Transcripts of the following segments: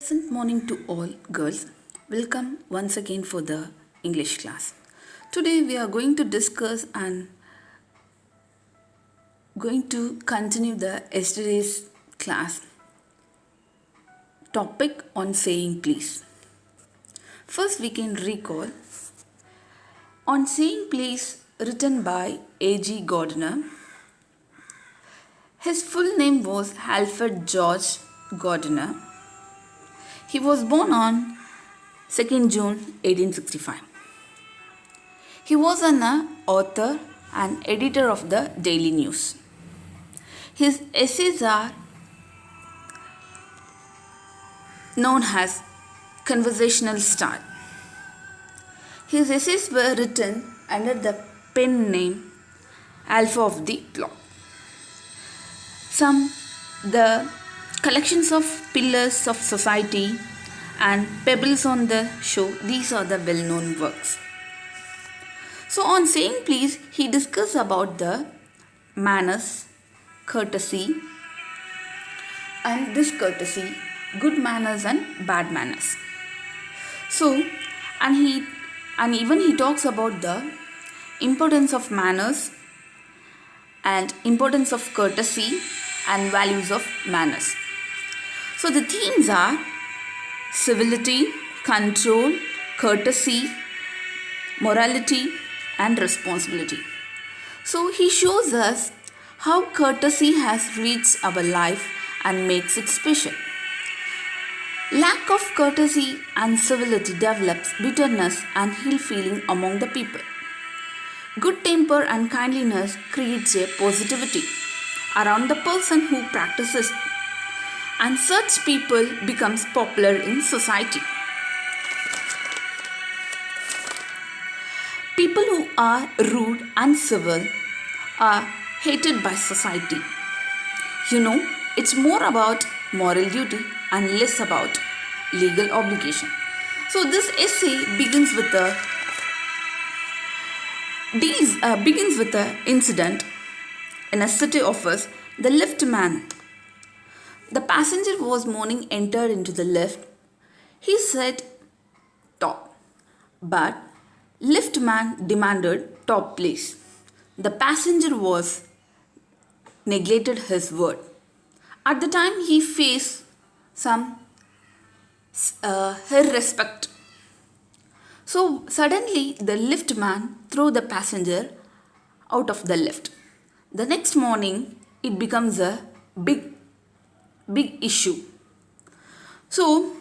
Pleasant morning to all girls. Welcome once again for the English class. Today we are going to discuss and going to continue the yesterday's class topic on saying please. First we can recall on saying please written by A.G. Gardner. His full name was Alfred George Gardner. He was born on 2nd June 1865. He was an author and editor of the Daily News. His essays are known as conversational style. His essays were written under the pen name Alpha of the Law. The collections of Pillars of Society and Pebbles on the Shore, these are the well-known works. So on saying please, he discussed about the manners, courtesy and discourtesy, good manners and bad manners. So, and even he talks about the importance of manners and importance of courtesy and values of manners. So the themes are civility, control, courtesy, morality and responsibility. So he shows us how courtesy has reached our life and makes it special. Lack of courtesy and civility develops bitterness and ill feeling among the people. Good temper and kindliness creates a positivity around the person who practices, and such people becomes popular in society. People who are rude and civil are hated by society. It's more about moral duty and less about legal obligation. So this essay begins with the incident in a city office. The lift man. The passenger was morning entered into the lift. He said top, but lift man demanded top please. The passenger was neglected his word. At the time he faced some irrespect. So suddenly the lift man threw the passenger out of the lift. The next morning it becomes a big issue. So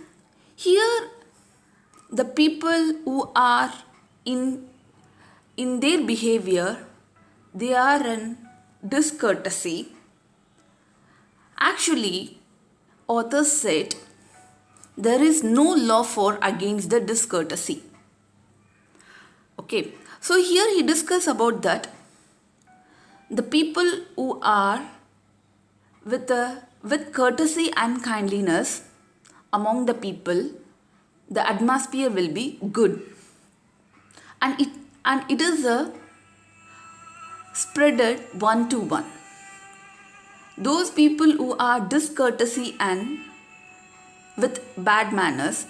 here the people who are in their behavior, they are in discourtesy. Actually, authors said there is no law for against the discourtesy. Okay, so here he discusses about that the people who are with courtesy and kindliness among the people, the atmosphere will be good, and it is a spreaded one to one. Those people who are discourtesy and with bad manners,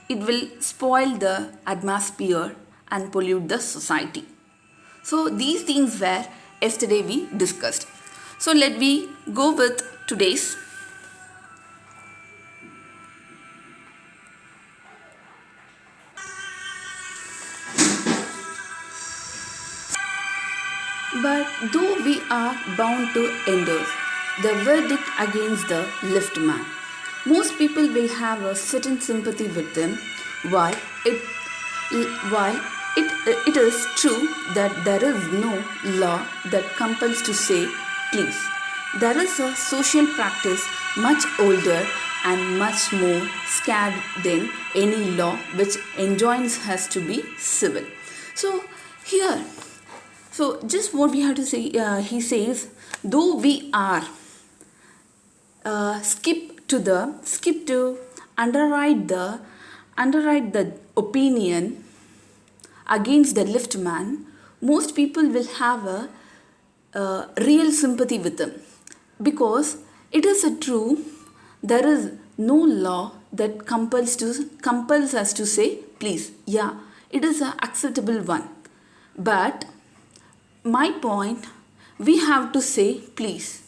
it will spoil the atmosphere and pollute the society. So these things were yesterday we discussed. So let me go with today's. But though we are bound to endure the verdict against the lift man, most people will have a certain sympathy with them. While it is true that there is no law that compels to say please, there is a social practice much older and much more scared than any law which enjoins us to be civil. So here, so just what we have to say, he says, though we are skip to underwrite the opinion against the lift man, most people will have a real sympathy with them, because it is a true there is no law that compels us to say please. Yeah, it is an acceptable one. But my point, we have to say please.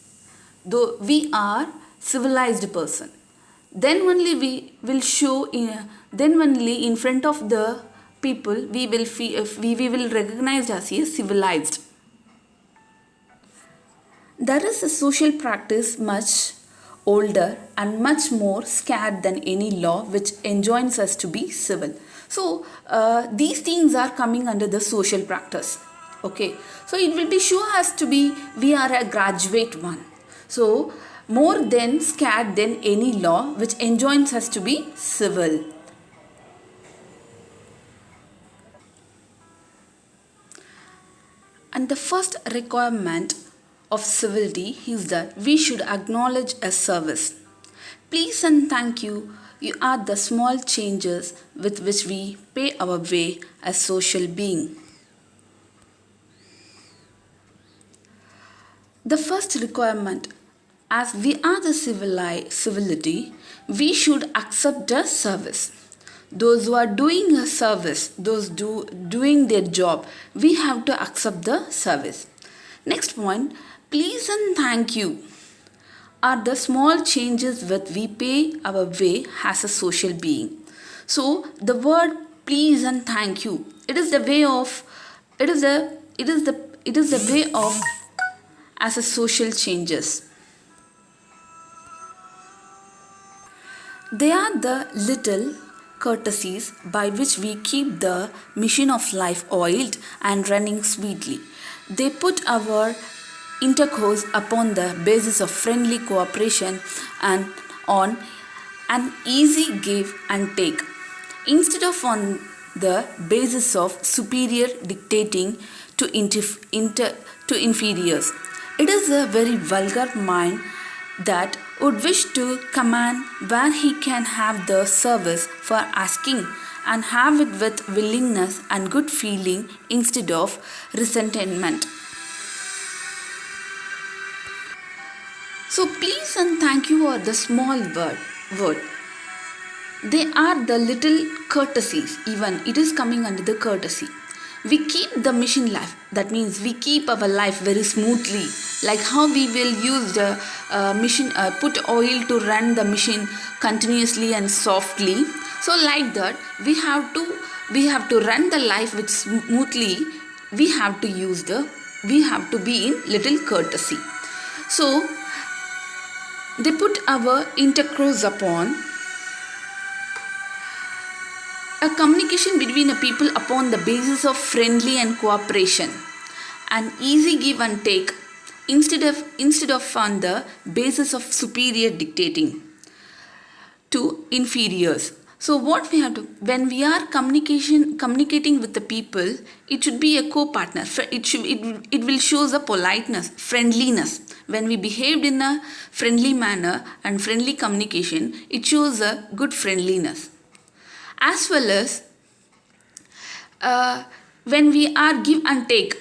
Though we are civilized person, then only we will show in, then only in front of the people we will feel, we will recognize as a civilized. There is a social practice much older and much more scared than any law which enjoins us to be civil. So these things are coming under the social practice. Okay, so it will be sure has to be we are a graduate one. So more than scared than any law which enjoins us to be civil. And the first requirement of civility is that we should acknowledge a service. Please and thank you. You are the small changes with which we pay our way as social being. The first requirement, as we are the civility, we should accept the service. Those who are doing a service, those doing their job, we have to accept the service. Next point, please and thank you are the small changes with we pay our way as a social being. So the word please and thank you, it is the way of, it is the way of as a social changes. They are the little courtesies by which we keep the machine of life oiled and running sweetly. They put our intercourse upon the basis of friendly cooperation and on an easy give and take, instead of on the basis of superior dictating to inferiors. It is a very vulgar mind that would wish to command where he can have the service for asking and have it with willingness and good feeling instead of resentment. So please and thank you are the small word. They are the little courtesies, even it is coming under the courtesy. We keep the mission life, that means we keep our life very smoothly, like how we will use the machine, put oil to run the machine continuously and softly. So like that we have to run the life with smoothly. We have to be in little courtesy. So they put our intercourse upon a communication between a people upon the basis of friendly and cooperation, an easy give and take, instead of on the basis of superior dictating to inferiors. So what we have to, when we are communicating with the people, it should be a co-partner. It will show the politeness, friendliness. When we behaved in a friendly manner and friendly communication, it shows a good friendliness. As well as when we are give and take,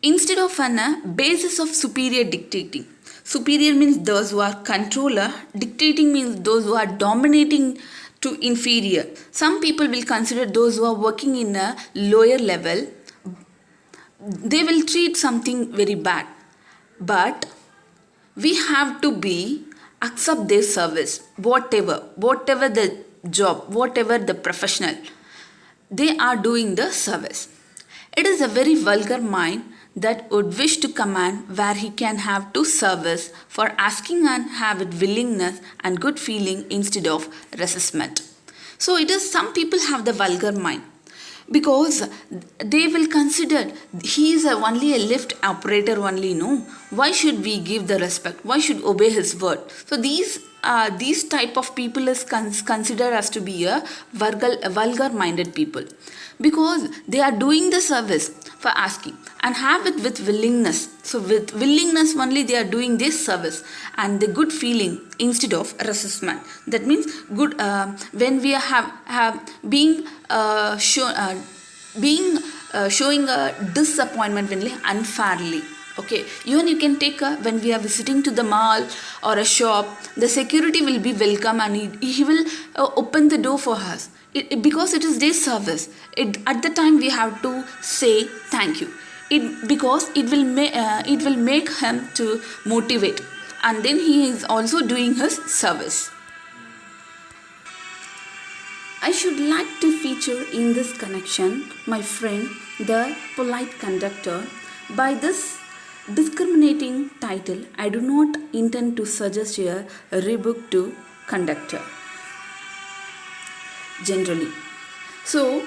instead of on a basis of superior dictating. Superior means those who are controller, dictating means those who are dominating to inferior. Some people will consider those who are working in a lower level, they will treat something very bad. But we have to accept their service, whatever the job, whatever the professional, they are doing the service. It is a very vulgar mind that would wish to command where he can have to service for asking and have it willingness and good feeling instead of resentment. So it is, some people have the vulgar mind because they will consider he is only a lift operator only. No, why should we give the respect, why should obey his word? So these type of people is considered as to be a vulgar minded people, because they are doing the service for asking and have it with willingness. So with willingness only they are doing this service and the good feeling instead of resentment. That means good, when we have showing a disappointment when unfairly. Okay, even you can take when we are visiting to the mall or a shop, the security will be welcome and he will open the door for us. Because it is their service. At the time we have to say thank you. Because it will make him to motivate, and then he is also doing his service. I should like to feature in this connection my friend, the polite conductor. By this discriminating title, I do not intend to suggest a rebuke to conductor generally. So,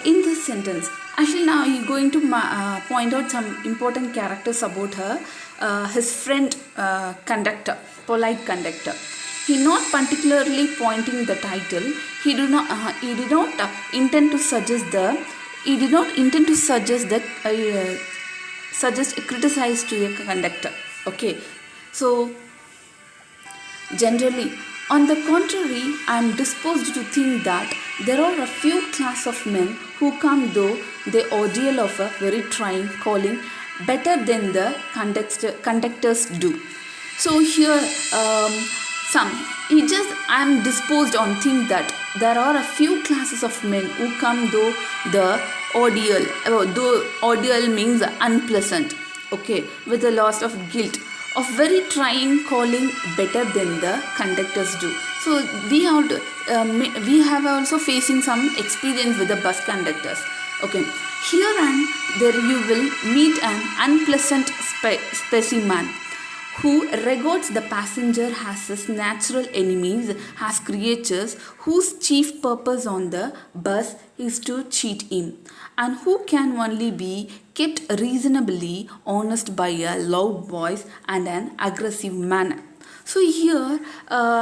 in this sentence, actually now he is going to point out some important characters about her, his friend conductor, polite conductor. He not particularly pointing the title. He did not intend to suggest the. He did not intend to suggest the suggest a criticize to a conductor. Okay, so generally, on the contrary, I am disposed to think that there are a few class of men who come though the ordeal of a very trying calling better than the conductors do. So here, I am disposed on think that there are a few classes of men who come though the ordeal. Though ordeal means unpleasant. Okay, with the loss of guilt of very trying calling better than the conductors do. So we have also facing some experience with the bus conductors. Okay, here and there you will meet an unpleasant specimen who regards the passenger as his natural enemies, as creatures whose chief purpose on the bus is to cheat him, and who can only be kept reasonably honest by a loud voice and an aggressive manner. So here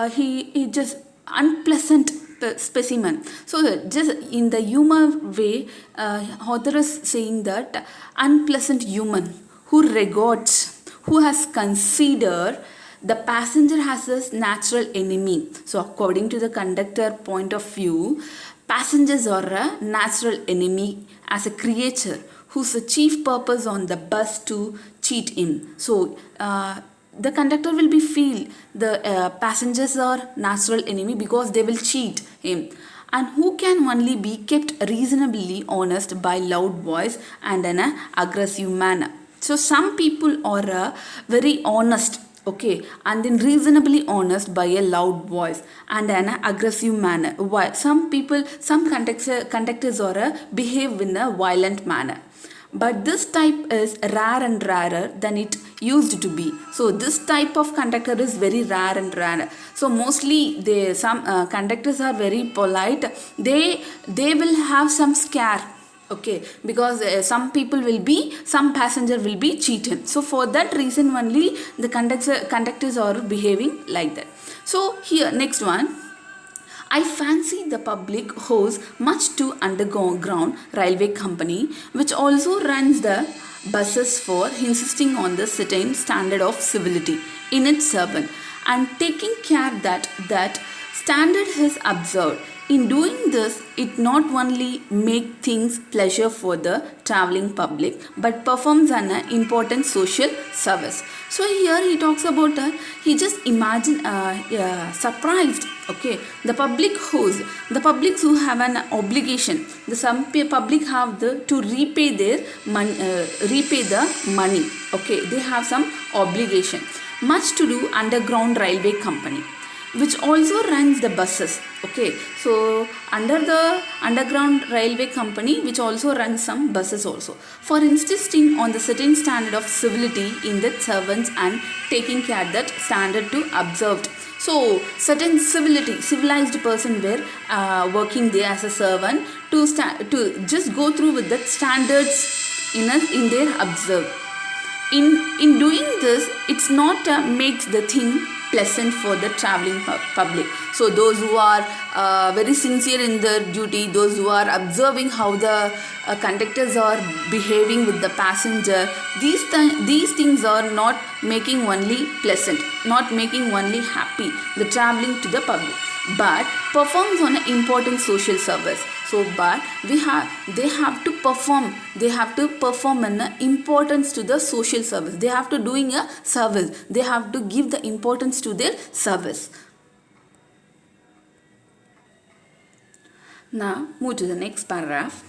he just unpleasant specimen. So just in the humor way, author is saying that unpleasant human who regards, who has considered the passenger as his natural enemy. So according to the conductor point of view, passengers are a natural enemy as a creature whose chief purpose on the bus to cheat him. So the conductor will be feel the passengers are natural enemy because they will cheat him, and who can only be kept reasonably honest by loud voice and in an aggressive manner. So some people are very honest, okay, and then reasonably honest by a loud voice and an aggressive manner. While some conductors are behave in a violent manner. But this type is rare and rarer than it used to be. So this type of conductor is very rare and rare. So mostly some conductors are very polite. They will have some scare. Okay, because some passenger will be cheated. So for that reason only the conductors are behaving like that. So here next one. I fancy the public owes much to Underground Railway Company, which also runs the buses for insisting on the certain standard of civility in its servant and taking care that standard is observed. In doing this, it not only make things pleasure for the traveling public but performs an important social service. So here he talks about he just imagine surprised. Okay, the public who have an obligation. Some public have to repay their repay the money. Okay, they have some obligation. Much to do Underground Railway Company, which also runs the buses. Okay, so under the Underground Railway Company, which also runs some buses also, for insisting on the certain standard of civility in the servants and taking care that standard to observed. So certain civilized person were working there as a servant to just go through with the standards in their observe. In doing this, it's not makes the thing pleasant for the traveling public. So those who are very sincere in their duty, those who are observing how the conductors are behaving with the passenger, these things are not making only pleasant, not making only happy the traveling to the public. but performs on an important social service. So but they have to perform an importance to the social service. They have to doing a service. They have to give the importance to their service. Now move to the next paragraph.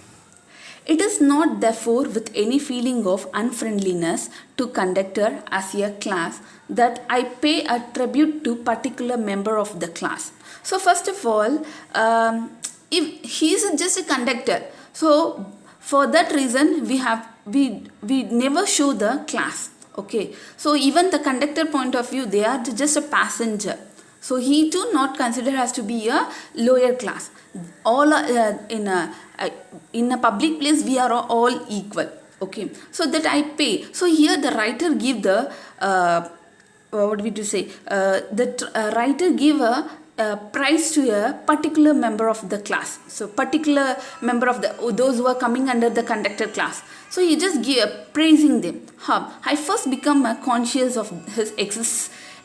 It is not therefore with any feeling of unfriendliness to conductor as a class that I pay a tribute to particular member of the class. So first of all, if he is just a conductor, so for that reason we never show the class. Okay, so even the conductor point of view, they are just a passenger. So he too not considered as to be a lower class. All in a public place we are all equal. Okay, so that I pay. So here the writer give the what we to say writer give a prize to a particular member of the class. So particular member of those who are coming under the conductor class. So he just give praising them. I first become conscious of his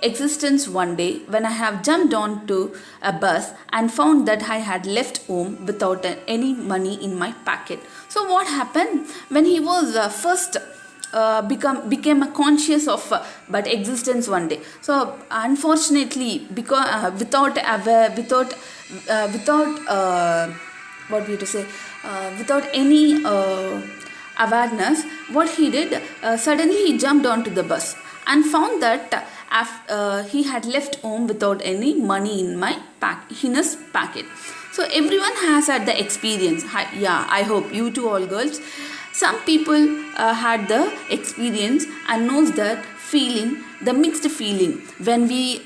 existence one day when I have jumped onto a bus and found that I had left home without any money in my pocket. So what happened when he was first became conscious of but existence one day. So unfortunately, because without what we to say without any awareness, what he did, suddenly he jumped onto the bus and found that he had left home without any money in his packet. So everyone has had the experience. I hope you too, all girls. Some people had the experience and knows that feeling, the mixed feeling when we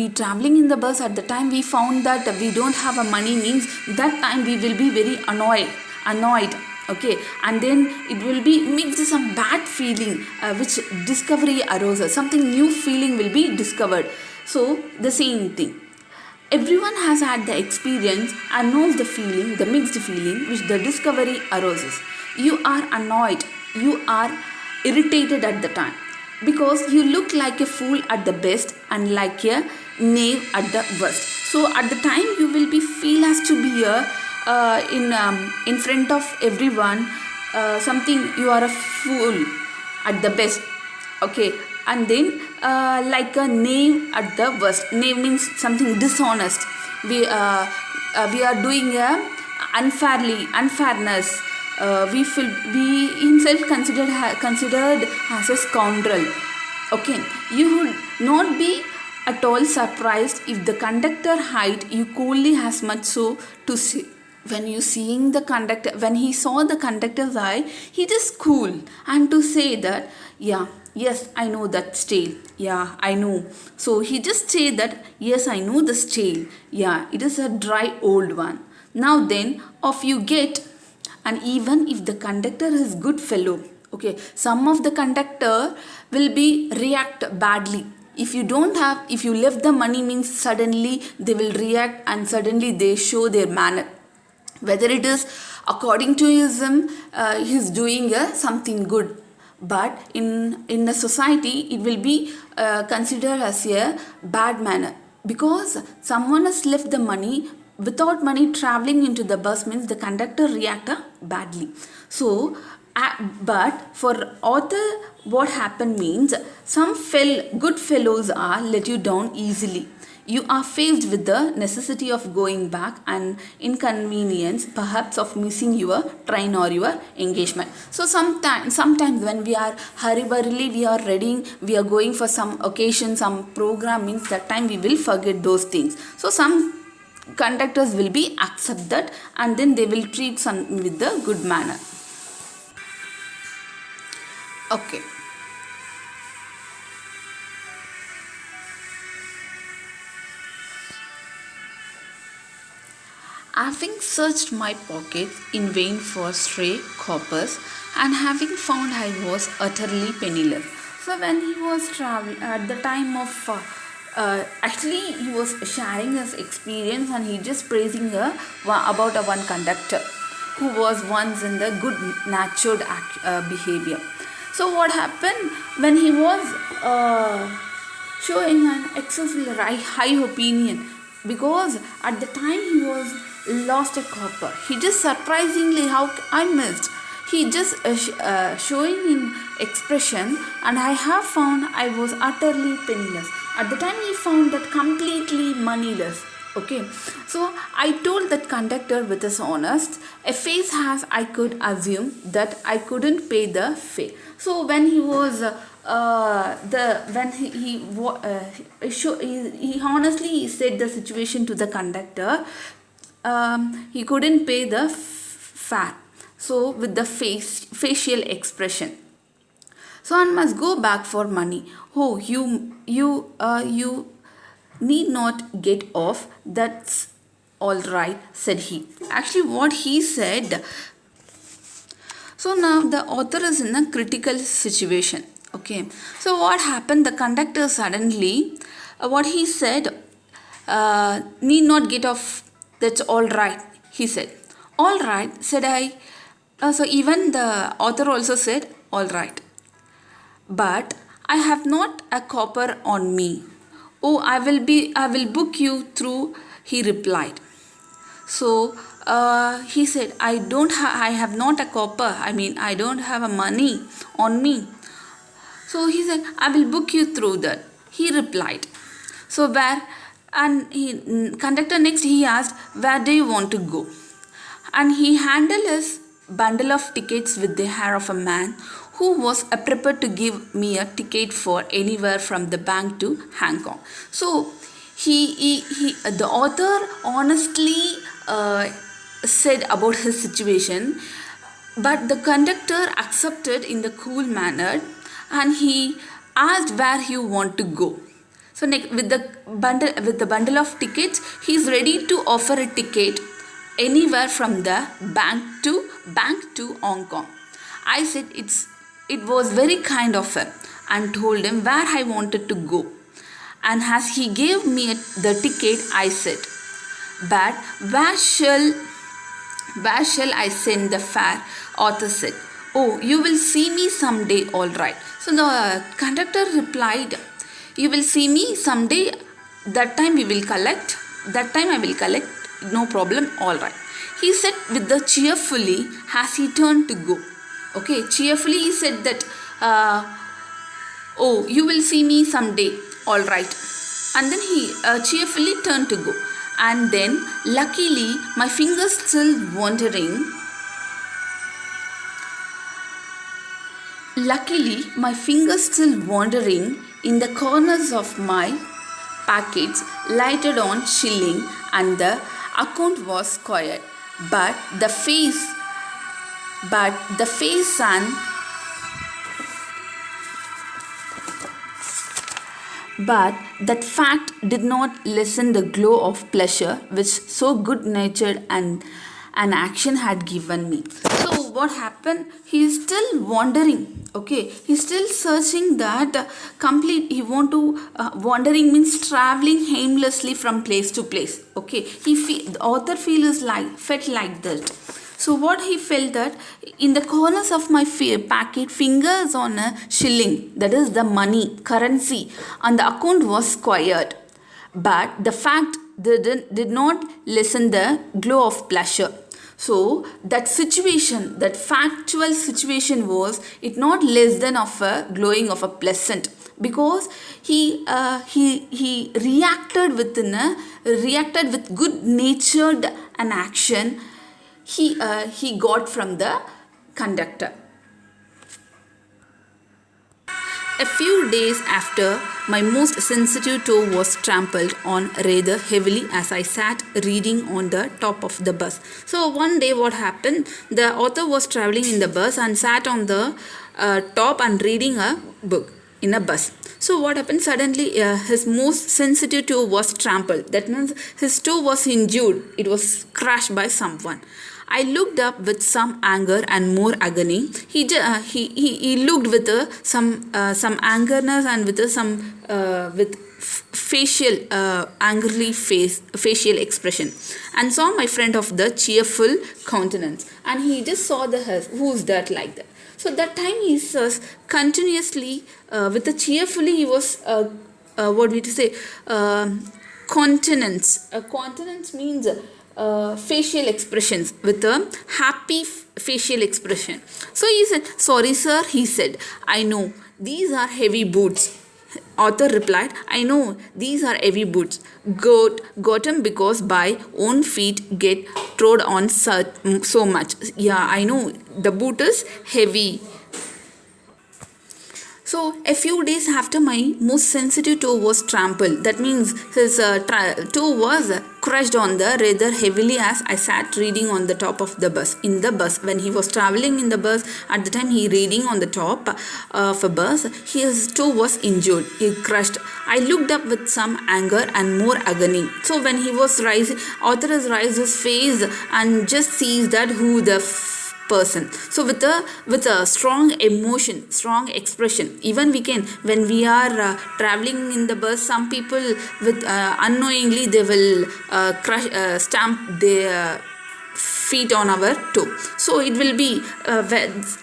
traveling in the bus. At the time we found that we don't have a money, means that time we will be very annoyed. Okay, and then it will be mixed some bad feeling which discovery arises, something new feeling will be discovered. So the same thing, everyone has had the experience and knows the feeling, the mixed feeling which the discovery arises. You are annoyed, you are irritated at the time because you look like a fool at the best and like a knave at the worst. So at the time you will be feel as to be a in front of everyone, something you are a fool at the best. Okay, and then like a knave at the worst. Knave means something dishonest. We are doing a unfairness. We himself considered as a scoundrel. Okay, you would not be at all surprised if the conductor height you coolly as much so to say. When he saw the conductor's eye, he just cool and to say that, yes, I know that stale. Yeah, I know. So he just say that, yes, I know the stale. Yeah, it is a dry old one. Now then, off you get. And even if the conductor is good fellow, okay, some of the conductor will be react badly. If you left the money, means suddenly they will react and suddenly they show their manner. Whether it is according to he's doing something good, but in the society it will be considered as a bad manner because someone has left the money. Without money traveling into the bus means the conductor react badly. So but for author, what happened means some good fellows are let you down easily. You are faced with the necessity of going back and inconvenience perhaps of missing your train or your engagement. So sometimes when we are hurriedly, we are ready, we are going for some occasion, some program, means that time we will forget those things. So some conductors will be accept that and then they will treat some with the good manner. Okay. Having searched my pockets in vain for stray coppers and having found I was utterly penniless. So when he was traveling at the time of actually he was sharing his experience and he just praising about a one conductor who was once in the good natured behavior. So what happened when he was showing an excessively high opinion because at the time he was lost a copper. He just surprisingly how I missed. He just showing in expression, and I have found I was utterly penniless. At the time he found that completely moneyless. Okay, so I told that conductor with his honest a face as I could assume that I couldn't pay the fare. So when he was the when he honestly said the situation to the conductor, he couldn't pay the fare. So with the facial expression. So I must go back for money. Oh, you need not get off. That's all right, said he. Actually, what he said. So now the author is in a critical situation. Okay. So what happened? The conductor suddenly, what he said, need not get off. That's all right. He said, all right, said I. So even the author also said, all right. But I have not a copper on me. Oh, I will book you through, he replied. So he said, I have not a copper. I mean, I don't have a money on me. So he said, I will book you through that. He replied. So conductor next he asked, where do you want to go? And he handled his bundle of tickets with the air of a man who was prepared to give me a ticket for anywhere from the bank to Hong Kong. So the author honestly said about his situation, but the conductor accepted in the cool manner, and he asked where he want to go. So with the bundle of tickets, he is ready to offer a ticket anywhere from the bank to Hong Kong. I said it was very kind of him and told him where I wanted to go. And as he gave me the ticket, I said, but where shall I send the fare? Author said, oh, you will see me someday, all right. So the conductor replied, you will see me someday, that time I will collect, no problem, all right. He said with the cheerfully as he turned to go. Okay, cheerfully he said that, oh, you will see me someday, all right. And then he cheerfully turned to go. And then, luckily, my fingers still wandering in the corners of my packets, lighted on shilling, and the account was squared. But the face and But that fact did not lessen the glow of pleasure which so good natured and an action had given me. So what happened? He is still wandering. Okay, he's still searching that complete. He want to wandering means traveling aimlessly from place to place. Okay, the author felt like that. So what he felt that in the corners of my packet, fingers on a shilling, that is the money, currency, and the account was squared. But the fact did not lessen the glow of pleasure. So that situation, that factual situation was it not less than of a glowing of a pleasant, because he reacted with good natured an action he got from the conductor. A few days after, my most sensitive toe was trampled on rather heavily as I sat reading on the top of the bus. So one day what happened, the author was traveling in the bus and sat on the top and reading a book in a bus. So what happened, suddenly his most sensitive toe was trampled. That means his toe was injured. It was crushed by someone. I looked up with some anger and more agony. He looked with some angerness and with facial angrily facial expression, and saw my friend of the cheerful countenance, and he just saw who's that like that. So that time he says continuously with the cheerfully he was countenance. Countenance means facial expressions with a happy facial expression. So he said, "Sorry, sir," he said. "I know these are heavy boots." Author replied, "I know these are heavy boots. Got 'em because my own feet get trod on so much. Yeah, I know the boot is heavy." So, a few days after my most sensitive toe was trampled, that means his toe was crushed on the rather heavily as I sat reading on the top of the bus. In the bus, when he was traveling in the bus, at the time he reading on the top of a bus, his toe was injured, he crushed. I looked up with some anger and more agony. So, when he was rising, author has raised his face and just sees that who the person. So with a strong emotion, strong expression, even we can, when we are traveling in the bus, some people with unknowingly they will stamp their feet on our toe. So it will be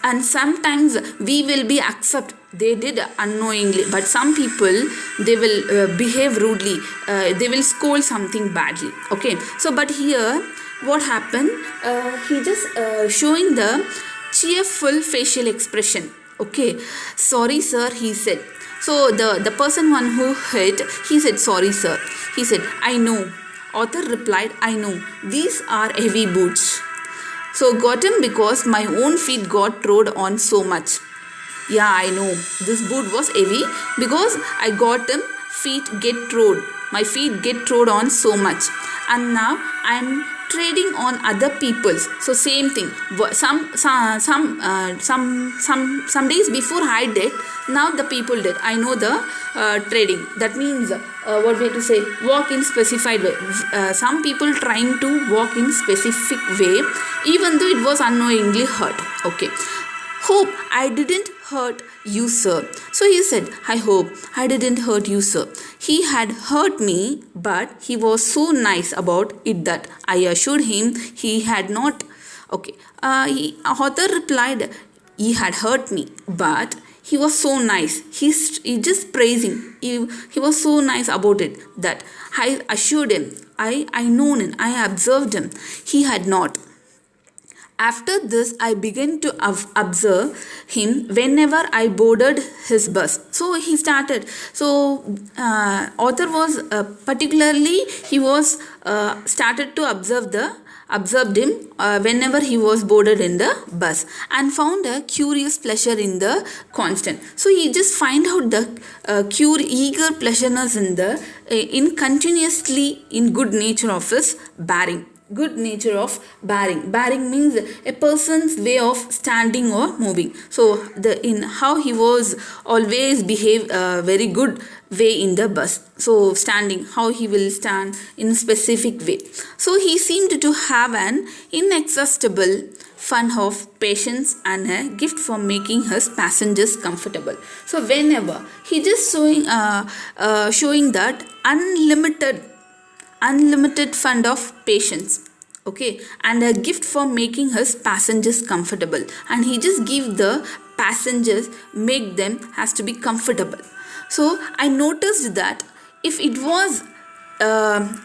and sometimes we will be accept they did unknowingly, but some people they will behave rudely, they will scold something badly. Okay, so but here what happened, he just showing the cheerful facial expression. Okay, "Sorry, sir," he said. So the person one who hit, he said, "Sorry, sir." He said, "I know." Author replied, "I know these are heavy boots. So got him because my own feet got trod on so much." Yeah, I know this boot was heavy because I got him feet get trod. My feet get trod on so much, and now I'm trading on other people's. So same thing. Some days before I did, now the people did. I know the trading. That means what we have to say, walk in specified way. Some people trying to walk in specific way, even though it was unknowingly hurt. Okay. "Hope I didn't hurt you, sir." So he said, "I hope I didn't hurt you, sir." He had hurt me, but he was so nice about it that I assured him he had not. Okay. Author replied, "He had hurt me, but he was so nice. He just praising. He was so nice about it that I assured him. I known him. I observed him. He had not. After this, I began to observe him whenever I boarded his bus." So he started. So author was particularly he was started to observed him whenever he was boarded in the bus, and found a curious pleasure in the constant. So he just find out the eager pleasureness in continuously in good nature of his bearing. Good nature of bearing. Bearing means a person's way of standing or moving. So in how he was always behave very good way in the bus. So standing, how he will stand in a specific way. So he seemed to have an inexhaustible fund of patience and a gift for making his passengers comfortable. So whenever he just showing that unlimited fund of patience, okay, and a gift for making his passengers comfortable, and he just give the passengers, make them has to be comfortable. So I noticed that if it was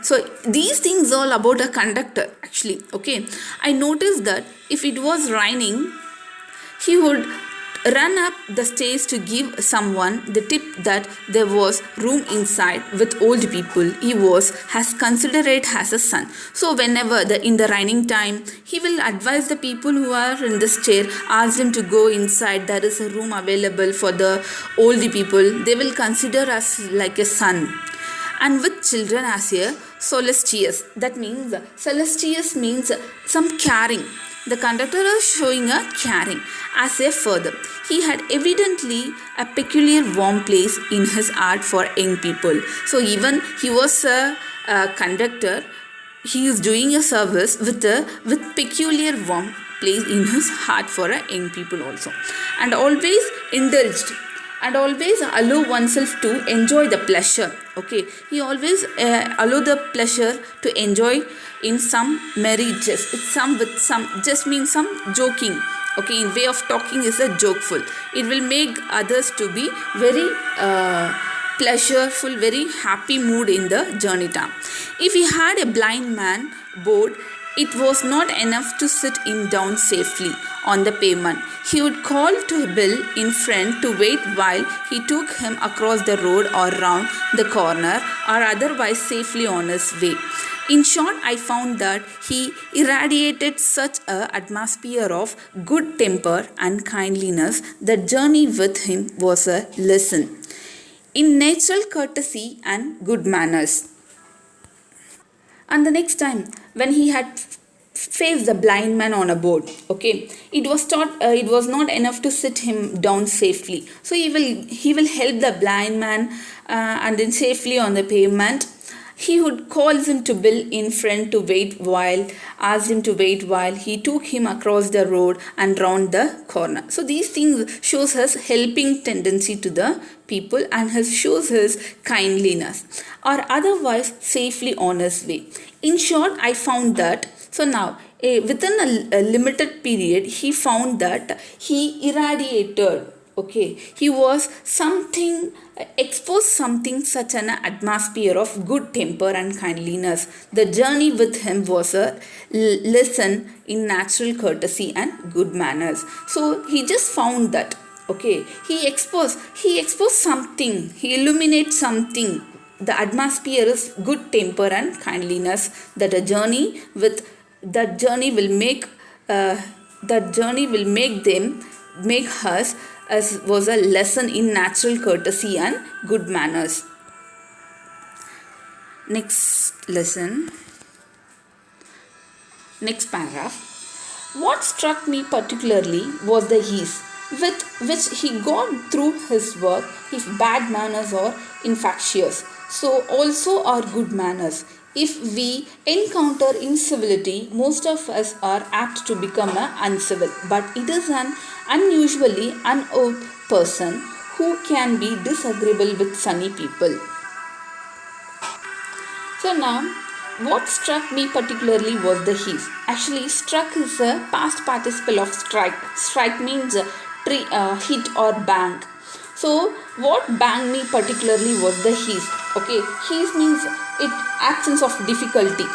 so these things all about a conductor actually. Okay, I noticed that if it was raining, he would run up the stairs to give someone the tip that there was room inside. With old people, he was as considerate as a son. So whenever in the raining time, he will advise the people who are in this chair, ask them to go inside, there is a room available for the old people. They will consider us like a son. And with children as a solicitous, that means solicitous means some caring. The conductor is showing a caring as a father. He had evidently a peculiar warm place in his heart for young people. So even he was a conductor, he is doing a service with peculiar warm place in his heart for a young people also. And always indulged and always allow oneself to enjoy the pleasure. Okay, he always allow the pleasure to enjoy in some merry jest. It's some with some just means some joking. Okay, in way of talking is a jokeful. It will make others to be very pleasureful, very happy mood in the journey time. If he had a blind man board, it was not enough to sit him down safely on the pavement. He would call to Bill in front to wait while he took him across the road or round the corner or otherwise safely on his way. In short, I found that he irradiated such an atmosphere of good temper and kindliness that journey with him was a lesson in natural courtesy and good manners. And the next time, when he had faced the blind man on a board, okay, it was not enough to sit him down safely. So he will help the blind man and then safely on the pavement. He would call him to Bill in front to asked him to wait while he took him across the road and round the corner. So these things shows his helping tendency to the people and shows his kindliness or otherwise safely on his way. In short, I found that, so now within a limited period, he found that he irradiated, okay, he was something, exposed something such an atmosphere of good temper and kindliness. The journey with him was a lesson in natural courtesy and good manners. So he just found that, okay, he exposed something, he illuminates something. The atmosphere is good temper and kindliness that a journey with that journey will make make us as was a lesson in natural courtesy and good manners. Next lesson, next paragraph. What struck me particularly was the ease with which he got through his work. If bad manners are infectious, so also are good manners. If we encounter incivility, most of us are apt to become uncivil, but it is an unusually unoath person who can be disagreeable with sunny people. So now, what struck me particularly was the heat. Actually, struck is a past participle of strike. Strike means hit or bang. So, what banged me particularly was the heat. Okay, heat means it absence of difficulty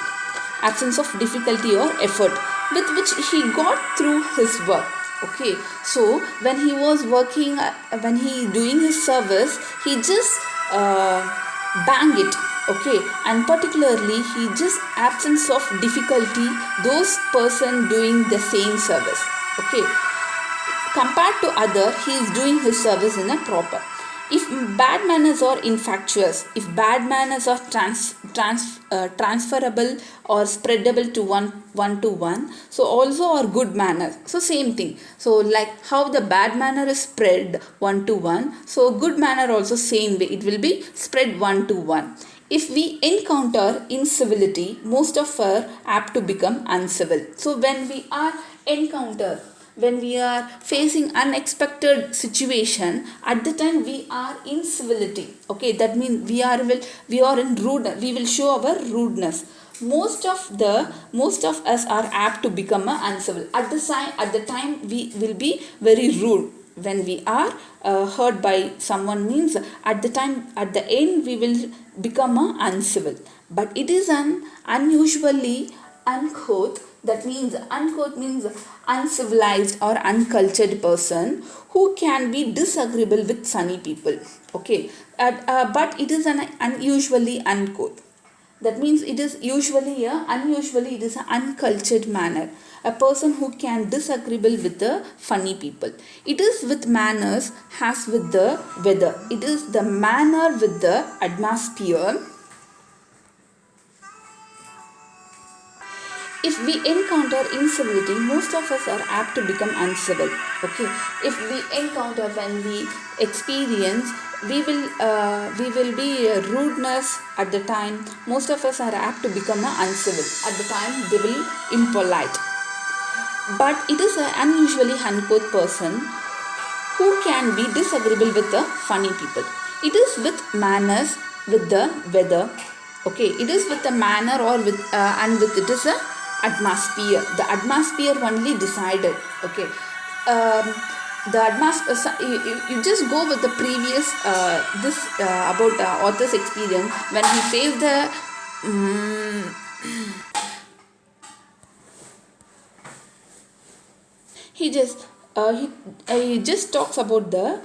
or effort with which he got through his work. Okay, so when he was working, when he doing his service, he just bang it. Okay, and particularly he just absence of difficulty those person doing the same service. Okay, compared to other, he is doing his service in a proper. If bad manners are infectious, if bad manners are transferable or spreadable to one to one, so also are good manners. So same thing. So like how the bad manner is spread one to one, so good manner also same way. It will be spread one to one. If we encounter incivility, most of us are apt to become uncivil. So when we are facing unexpected situation, at the time we are incivility. Okay, that means we are in rude. We will show our rudeness. Most of us are apt to become uncivil. At the time we will be very rude. When we are hurt by someone, means at the end we will become uncivil. But it is an unusually uncouth. That means uncouth means uncivilized or uncultured person who can be disagreeable with sunny people. Okay, but it is an unusually uncouth. That means it is usually it is an uncultured manner. A person who can disagreeable with the funny people. It is with manners as with the weather. It is the manner with the atmosphere. If we encounter incivility, most of us are apt to become uncivil. Okay, if we encounter, when we experience, we will be rudeness at the time. Most of us are apt to become uncivil at the time. They will impolite. But it is an unusually uncouth person who can be disagreeable with the funny people. It is with manners with the weather. Okay, it is with the manner or with and with it is a atmosphere. The atmosphere only decided. Okay, the you just go with the previous this about author's experience when he faced the he just he just talks about the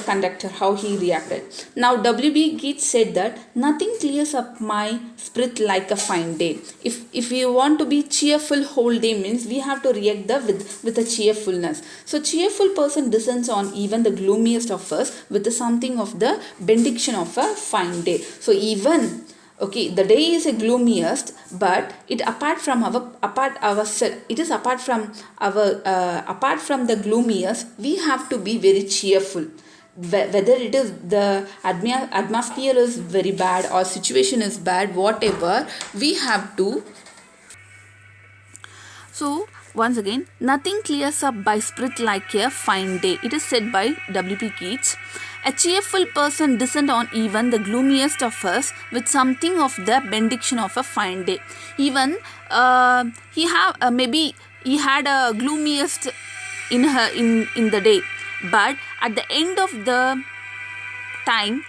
conductor, how he reacted. Now W.B. Yeats said that nothing clears up my spirit like a fine day. If you want to be cheerful whole day means we have to react with a cheerfulness. So cheerful person descends on even the gloomiest of us with the something of the benediction of a fine day. So even okay, the day is a gloomiest, but it apart from it is apart from the gloomiest, we have to be very cheerful. Whether it is the atmosphere is very bad or situation is bad, whatever, we have to. So once again, nothing clears up by spirit like a fine day. It is said by W.B. Yeats. A cheerful person descend on even the gloomiest of us with something of the benediction of a fine day. Even he have maybe he had a gloomiest in the day, but at the end of the time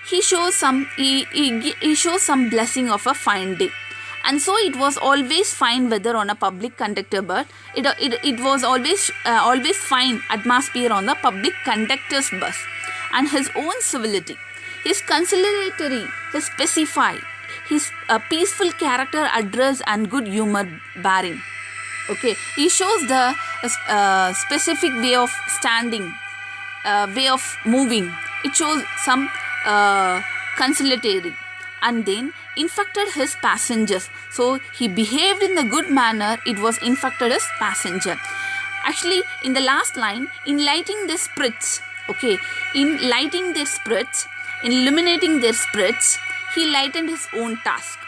he shows some he shows some blessing of a fine day. And so it was always fine weather on a public conductor, but it was always fine atmosphere on the public conductor's bus. And his own civility, his conciliatory, his specify, his peaceful character address and good humor bearing. Okay, he shows the specific way of standing, way of moving. It shows some conciliatory, and then infected his passengers. So he behaved in a good manner. It was infected his passenger. Actually, in the last line, in lighting the spirits. Okay, in lighting their spirits, in illuminating their spirits, he lightened his own task.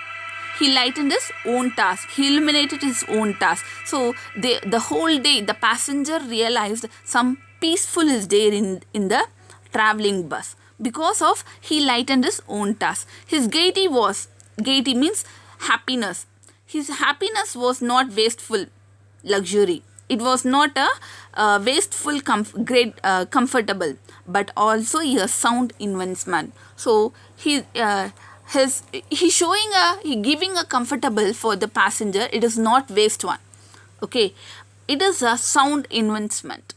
He lightened his own task. He illuminated his own task. So the whole day, the passenger realized some peaceful is there in the traveling bus because of he lightened his own task. His gaiety means happiness. His happiness was not wasteful luxury. It was not a wasteful, comfortable, but also a sound investment. So he giving a comfortable for the passenger. It is not waste one. Okay, it is a sound investment.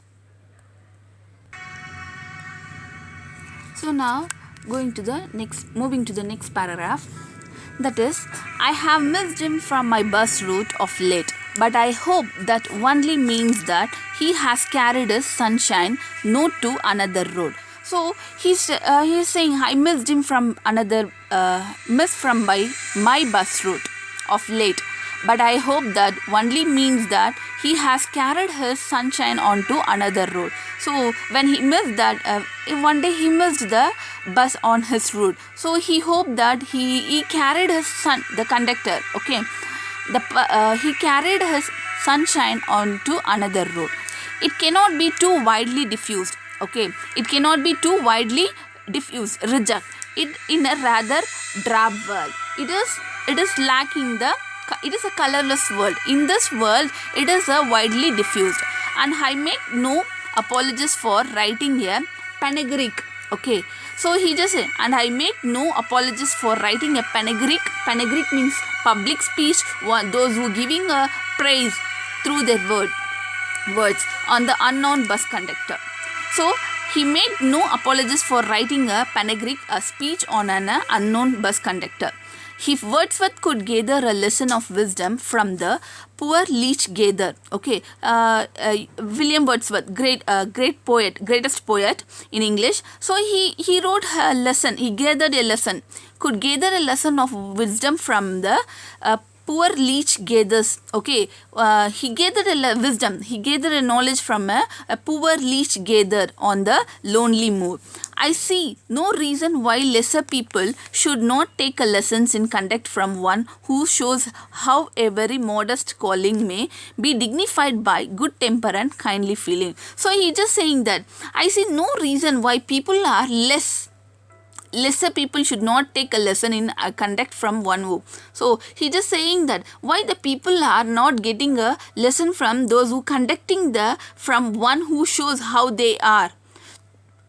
So now moving to the next paragraph. That is, I have missed him from my bus route of late, but I hope that only means that he has carried his sunshine note to another road. So he's saying I missed him from my bus route of late, but I hope that only means that he has carried his sunshine onto another road. So when he missed that, one day he missed the bus on his route. So he hoped that he carried his the conductor. Okay, he carried his sunshine onto another road. It cannot be too widely diffused. Okay, it cannot be too widely diffused. Reject it in a rather drab world. It is lacking the. It is a colorless world. In this world, it is a widely diffused. And I make no apologies for writing a panegyric. Okay, so he just said, and I make no apologies for writing a panegyric. Panegyric means public speech. Those who giving a praise through their words on the unknown bus conductor. So he made no apologies for writing a panegyric, a speech on an unknown bus conductor. If Wordsworth could gather a lesson of wisdom from the poor leech gatherer, okay, William Wordsworth, great poet, greatest poet in English. So he wrote a lesson. He gathered a lesson. Could gather a lesson of wisdom from the poor leech gatherers. Okay, he gathered a wisdom. He gathered a knowledge from a poor leech gatherer on the lonely moor. I see no reason why lesser people should not take a lessons in conduct from one who shows how a very modest calling may be dignified by good temper and kindly feeling. So he just saying that I see no reason why people are less lesser people should not take a lesson in conduct from one who. So he just saying that why the people are not getting a lesson from those who conducting the from one who shows how they are.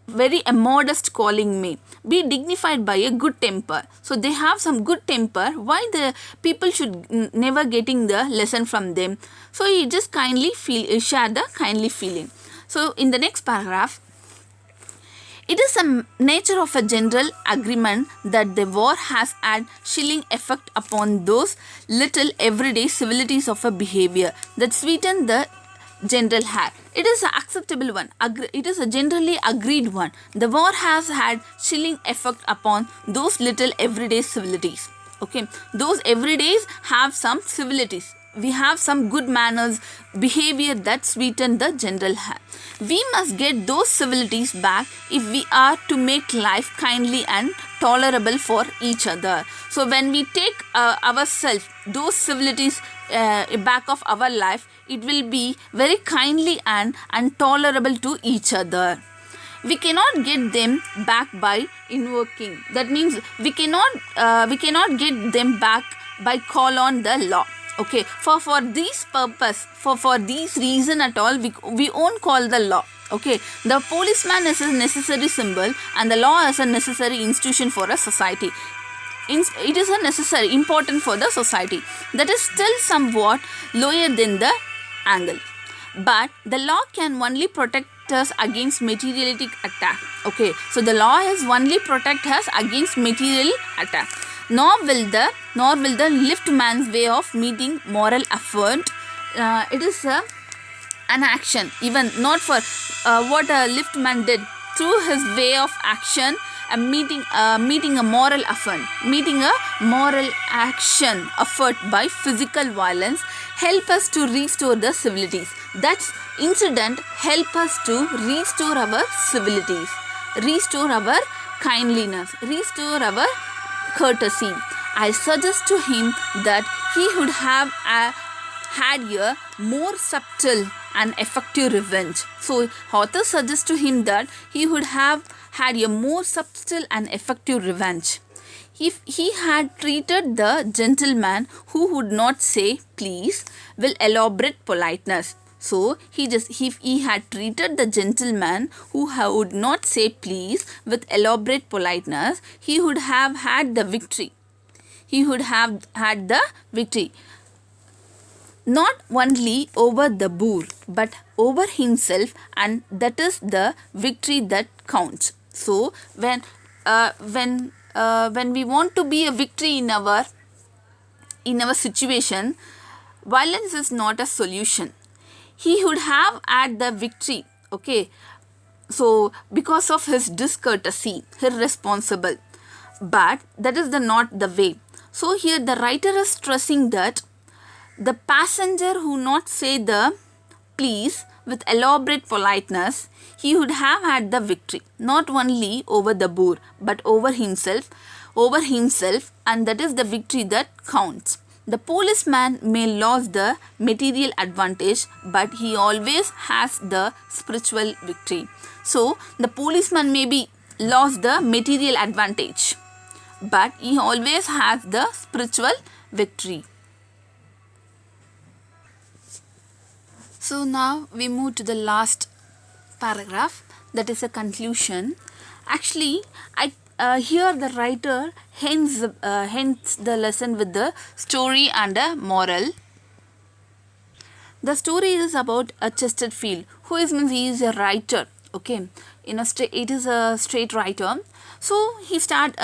Very immodest calling me, be dignified by a good temper. So they have some good temper, why the people should never getting the lesson from them. So he just kindly share the kindly feeling. So in the next paragraph, it is a nature of a general agreement that the war has had chilling effect upon those little everyday civilities of a behavior that sweeten the general had. It is an acceptable one. It is a generally agreed one. The war has had chilling effect upon those little everyday civilities. Okay, those everydays have some civilities. We have some good manners, behavior that sweeten the general had. We must get those civilities back if we are to make life kindly and tolerable for each other. So when we take ourselves those civilities back of our life, it will be very kindly and tolerable to each other. We cannot get them back by invoking. That means we cannot get them back by call on the law. Okay, for this purpose, for this reason at all, we won't call the law. Okay, the policeman is a necessary symbol and the law is a necessary institution for a society. It is a necessary, important for the society. That is still somewhat lower than the angle. But the law can only protect us against materialistic attack. Okay, so the law is only protect us against material attack. Nor will the liftman's way of meeting moral effort. It is an action, even not for what a liftman did through his way of action. Meeting a moral action effort by physical violence help us to restore the civilities. That incident help us to restore our civilities, restore our kindliness, restore our courtesy. I suggest to him that he would have had a more subtle and effective revenge. So author suggests to him that he would have had a more subtle and effective revenge if he had treated the gentleman who would not say please with elaborate politeness. So if he had treated the gentleman who would not say please with elaborate politeness, he would have had the victory. He would have had the victory. Not only over the boor, but over himself, and that is the victory that counts. So when we want to be a victory in our situation, violence is not a solution. He would have had the victory. Okay, so because of his discourtesy, irresponsible, but that is not the way. So here the writer is stressing that the passenger who not say the please with elaborate politeness, he would have had the victory, not only over the boor, but over himself, and that is the victory that counts. The policeman may lose the material advantage, but he always has the spiritual victory. So the policeman may be lost the material advantage, but he always has the spiritual victory. So now we move to the last paragraph, that is a conclusion. Actually, here the writer ends the lesson with the story and a moral. The story is about a Chesterfield, who is a writer. Okay, it is a straight writer. So he start.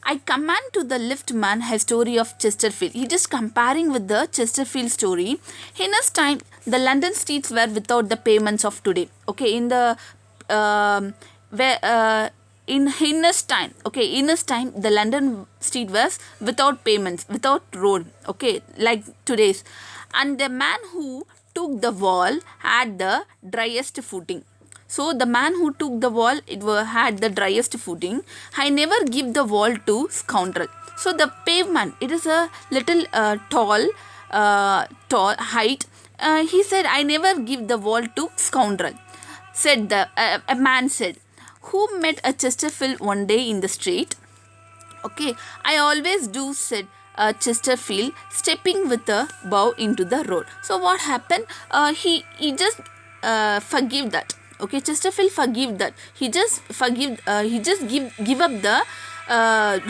I command to the liftman a story of Chesterfield. He just comparing with the Chesterfield story. In his time, the London streets were without the payments of today. Okay, in his time, the London street was without payments, without road. Okay, like today's. And the man who took the wall had the driest footing. So the man who took the wall, had the driest footing. I never give the wall to scoundrel. So the pavement, it is a little tall height. He said, I never give the wall to scoundrel. Said a man said, who met a Chesterfield one day in the street. Okay, I always do, said Chesterfield, stepping with a bow into the road. So what happened? He just forgive that. Okay, Chesterfield forgive that. He just forgive. He just give up the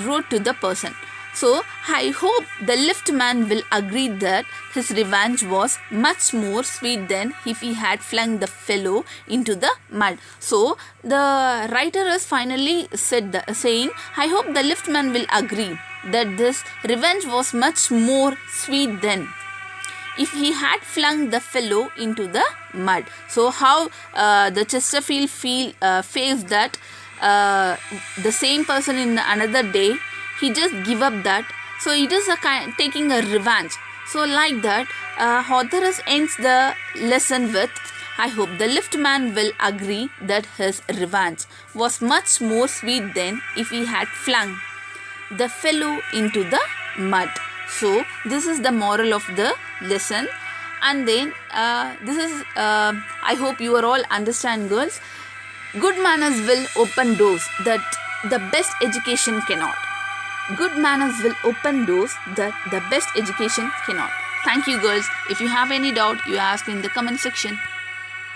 road to the person. So I hope the liftman will agree that his revenge was much more sweet than if he had flung the fellow into the mud. So the writer is finally saying, I hope the liftman will agree that this revenge was much more sweet than if he had flung the fellow into the mud. So how the Chesterfield faced that the same person in another day, he just give up that. So it is a taking a revenge. So like that, author ends the lesson with, I hope the liftman will agree that his revenge was much more sweet than if he had flung the fellow into the mud. So this is the moral of the lesson. And then this is I hope you are all understand, girls. Good manners will open doors that the best education cannot. Good manners will open doors that the best education cannot. Thank you, girls. If you have any doubt, you ask in the comment section.